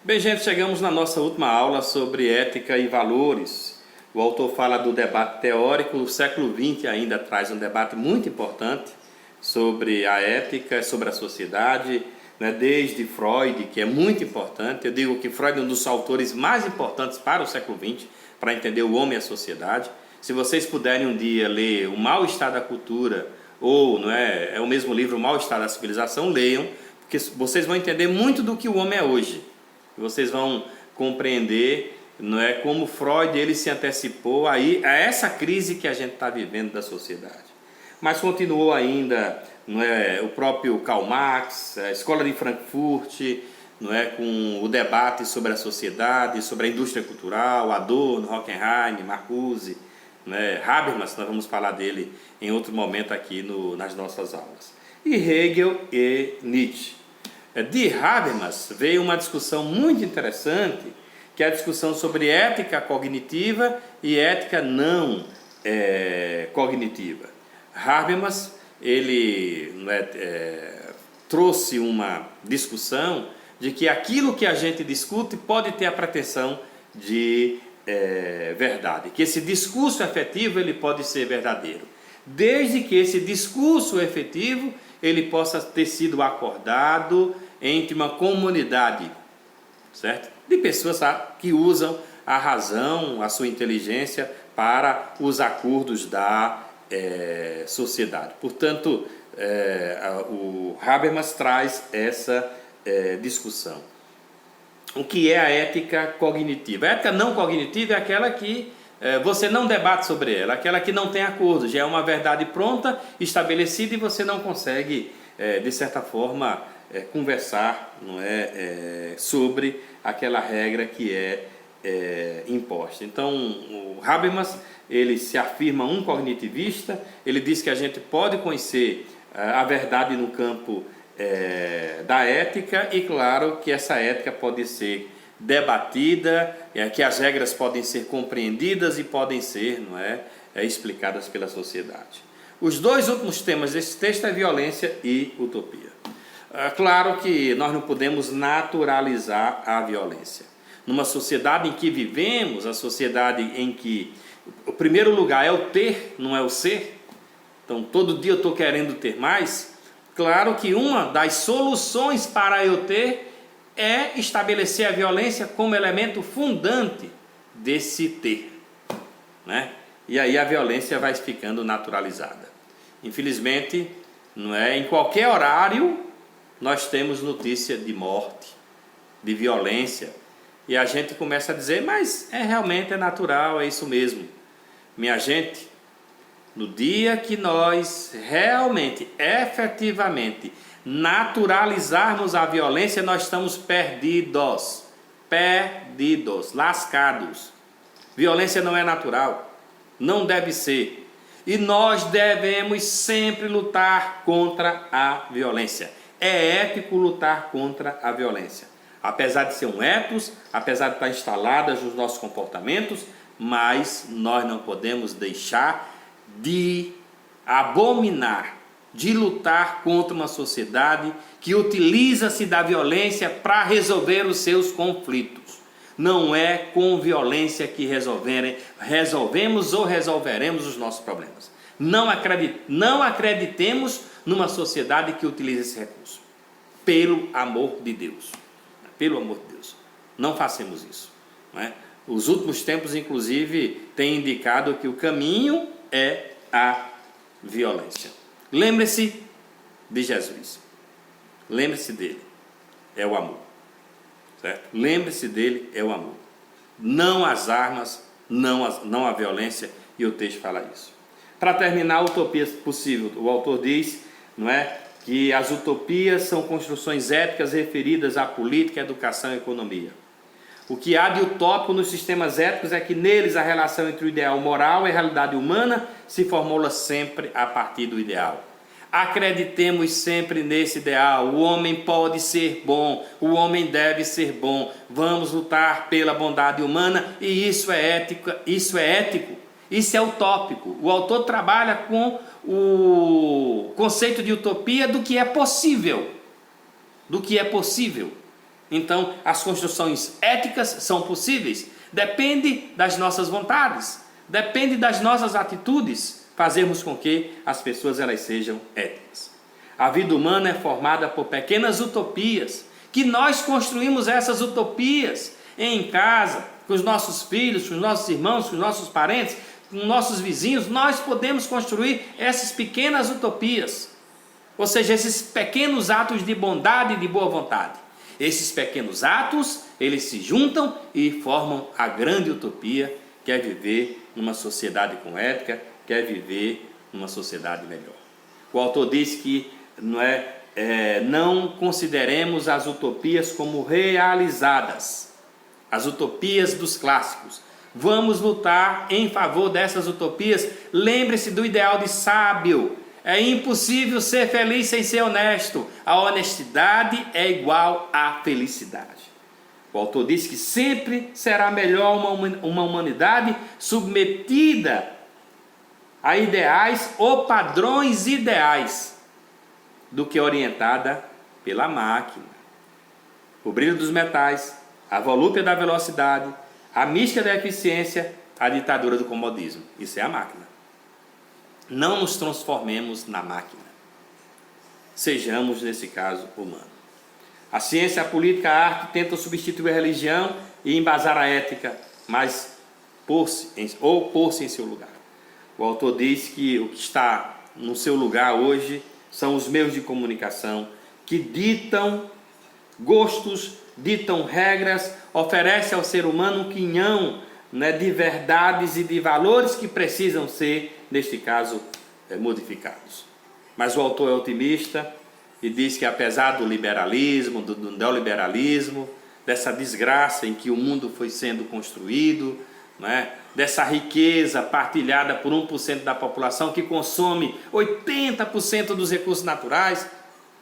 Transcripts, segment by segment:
Bem, gente, chegamos na nossa última aula sobre ética e valores. O autor fala do debate teórico. O século XX ainda traz um debate muito importante sobre a ética, sobre a sociedade, né? Desde Freud, que é muito importante. Eu digo que Freud é um dos autores mais importantes para o século XX, para entender o homem e a sociedade. Se vocês puderem um dia ler O Mal-Estar da Cultura, ou não é o mesmo livro, O Mal-Estar da Civilização, leiam, porque vocês vão entender muito do que o homem é hoje. Vocês vão compreender, não é, como Freud ele se antecipou aí a essa crise que a gente está vivendo da sociedade. Mas continuou ainda, não é, o próprio Karl Marx, a Escola de Frankfurt, não é, com o debate sobre a sociedade, sobre a indústria cultural, Adorno, Horkheim, Marcuse, né, Habermas, nós vamos falar dele em outro momento aqui nas nossas aulas. E Hegel e Nietzsche. De Habermas veio uma discussão muito interessante, que é a discussão sobre ética cognitiva e ética não cognitiva. Habermas ele trouxe uma discussão de que aquilo que a gente discute pode ter a pretensão de verdade, que esse discurso efetivo ele pode ser verdadeiro, desde que esse discurso efetivo ele possa ter sido acordado entre uma comunidade, certo? De pessoas que usam a razão, a sua inteligência para os acordos da sociedade. Portanto, o Habermas traz essa discussão. O que é a ética cognitiva? A ética não cognitiva é aquela que você não debate sobre ela, aquela que não tem acordo, já é uma verdade pronta, estabelecida, e você não consegue, de certa forma, conversar, não é, sobre aquela regra que é imposta. Então, o Habermas ele se afirma um cognitivista, ele diz que a gente pode conhecer a verdade no campo da ética, e claro que essa ética pode ser debatida, que as regras podem ser compreendidas e podem ser, não é, explicadas pela sociedade. Os dois últimos temas desse texto é violência e utopia. Claro que nós não podemos naturalizar a violência. Numa sociedade em que vivemos, a sociedade em que o primeiro lugar é o ter, não é o ser, então todo dia eu estou querendo ter mais, claro que uma das soluções para eu ter é estabelecer a violência como elemento fundante desse ter, né? E aí a violência vai ficando naturalizada. Infelizmente, não é, em qualquer horário nós temos notícia de morte, de violência, e a gente começa a dizer, mas realmente é natural, é isso mesmo. Minha gente, no dia que nós realmente, efetivamente, naturalizarmos a violência, nós estamos perdidos, lascados. Violência não é natural, não deve ser, e nós devemos sempre lutar contra a violência. É ético lutar contra a violência, apesar de ser um ethos, apesar de estar instaladas nos nossos comportamentos, mas nós não podemos deixar de abominar, de lutar contra uma sociedade que utiliza-se da violência para resolver os seus conflitos. Não é com violência que resolvemos ou resolveremos os nossos problemas. Não acreditemos numa sociedade que utiliza esse recurso. Pelo amor de Deus. Pelo amor de Deus. Não façamos isso. Não é? Os últimos tempos, inclusive, têm indicado que o caminho é a violência. Lembre-se de Jesus. Lembre-se dele. É o amor. Certo? Lembre-se dele, é o amor. Não as armas, não a violência, e o texto fala isso. Para terminar, a utopia possível, o autor diz, não é, que as utopias são construções éticas referidas à política, educação e economia. O que há de utópico nos sistemas éticos é que neles a relação entre o ideal moral e a realidade humana se formula sempre a partir do ideal. Acreditemos sempre nesse ideal. O homem pode ser bom, o homem deve ser bom. Vamos lutar pela bondade humana, e isso é ético, isso é utópico. O autor trabalha com o conceito de utopia do que é possível. Então, as construções éticas são possíveis. Depende das nossas vontades, depende das nossas atitudes, fazermos com que as pessoas elas sejam éticas. A vida humana é formada por pequenas utopias, que nós construímos essas utopias em casa, com os nossos filhos, com os nossos irmãos, com os nossos parentes, com nossos vizinhos. Nós podemos construir essas pequenas utopias, ou seja, esses pequenos atos de bondade e de boa vontade. Esses pequenos atos, eles se juntam e formam a grande utopia, que é viver numa sociedade com ética, que é viver numa sociedade melhor. O autor diz que não consideremos as utopias como realizadas, as utopias dos clássicos. Vamos lutar em favor dessas utopias. Lembre-se do ideal de sábio. É impossível ser feliz sem ser honesto. A honestidade é igual à felicidade. O autor diz que sempre será melhor uma humanidade submetida a ideais ou padrões ideais do que orientada pela máquina. O brilho dos metais, a volúpia da velocidade, a mística da eficiência, a ditadura do comodismo. Isso é a máquina. Não nos transformemos na máquina. Sejamos, nesse caso, humanos. A ciência, a política, a arte tentam substituir a religião e embasar a ética, mas pôr-se em seu lugar. O autor diz que o que está no seu lugar hoje são os meios de comunicação que ditam gostos, ditam regras, oferecem ao ser humano um quinhão de verdades e de valores que precisam ser, neste caso, modificados. Mas o autor é otimista e diz que apesar do liberalismo, do neoliberalismo, dessa desgraça em que o mundo foi sendo construído, dessa riqueza partilhada por 1% da população que consome 80% dos recursos naturais,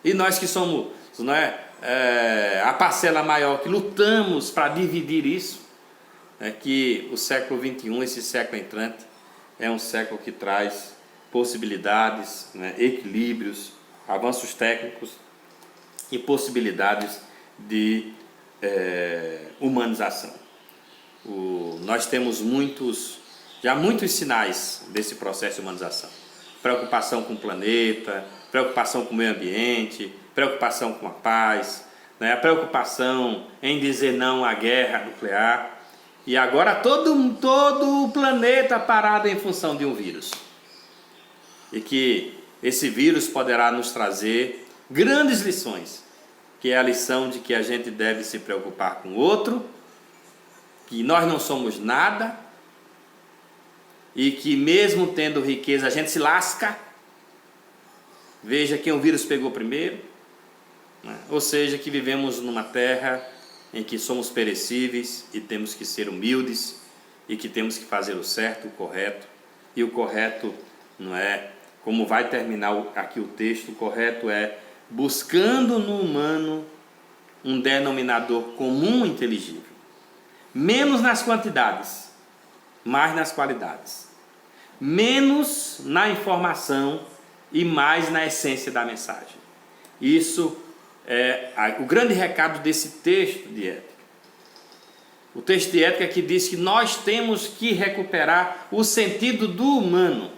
e nós que somos a parcela maior que lutamos para dividir isso, que o século XXI, esse século entrante, é um século que traz possibilidades, equilíbrios, avanços técnicos e possibilidades de humanização. Nós temos já muitos sinais desse processo de humanização. Preocupação com o planeta, preocupação com o meio ambiente, preocupação com a paz, a preocupação em dizer não à guerra nuclear. E agora todo o planeta parado em função de um vírus. E que esse vírus poderá nos trazer grandes lições, que é a lição de que a gente deve se preocupar com o outro, que nós não somos nada, e que mesmo tendo riqueza a gente se lasca. Veja quem o vírus pegou primeiro. Ou seja, que vivemos numa terra em que somos perecíveis e temos que ser humildes e que temos que fazer o certo, o correto. E o correto não é, como vai terminar aqui o texto, o correto é buscando no humano um denominador comum inteligível. Menos nas quantidades, mais nas qualidades. Menos na informação e mais na essência da mensagem. Isso é o grande recado desse texto de ética. O texto de ética que diz que nós temos que recuperar o sentido do humano.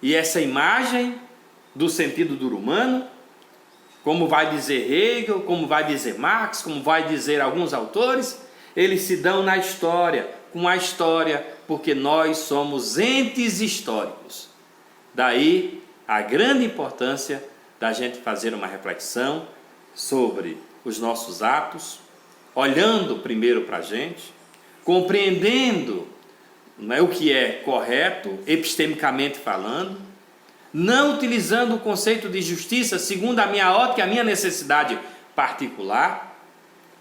E essa imagem do sentido do humano, como vai dizer Hegel, como vai dizer Marx, como vai dizer alguns autores, eles se dão na história, com a história, porque nós somos entes históricos. Daí a grande importância da gente fazer uma reflexão sobre os nossos atos, olhando primeiro para a gente, compreendendo o que é correto, epistemicamente falando, não utilizando o conceito de justiça segundo a minha ótica e a minha necessidade particular,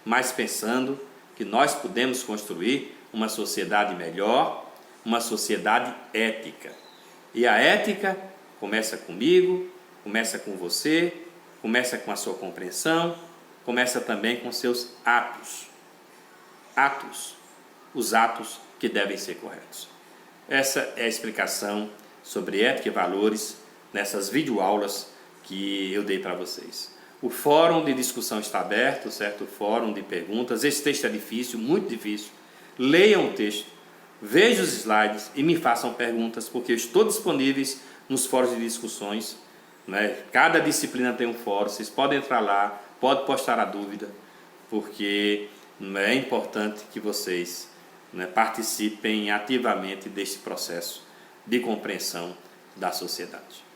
mas pensando que nós podemos construir uma sociedade melhor, uma sociedade ética. E a ética começa comigo, começa com você, começa com a sua compreensão, começa também com seus atos. Os atos que devem ser corretos. Essa é a explicação sobre ética e valores nessas videoaulas que eu dei para vocês. O fórum de discussão está aberto, certo? O fórum de perguntas. Esse texto é difícil, muito difícil. Leiam o texto, vejam os slides e me façam perguntas, porque eu estou disponível nos fóruns de discussões, né? Cada disciplina tem um fórum, vocês podem entrar lá, podem postar a dúvida, porque é importante que vocês, né, participem ativamente deste processo de compreensão da sociedade.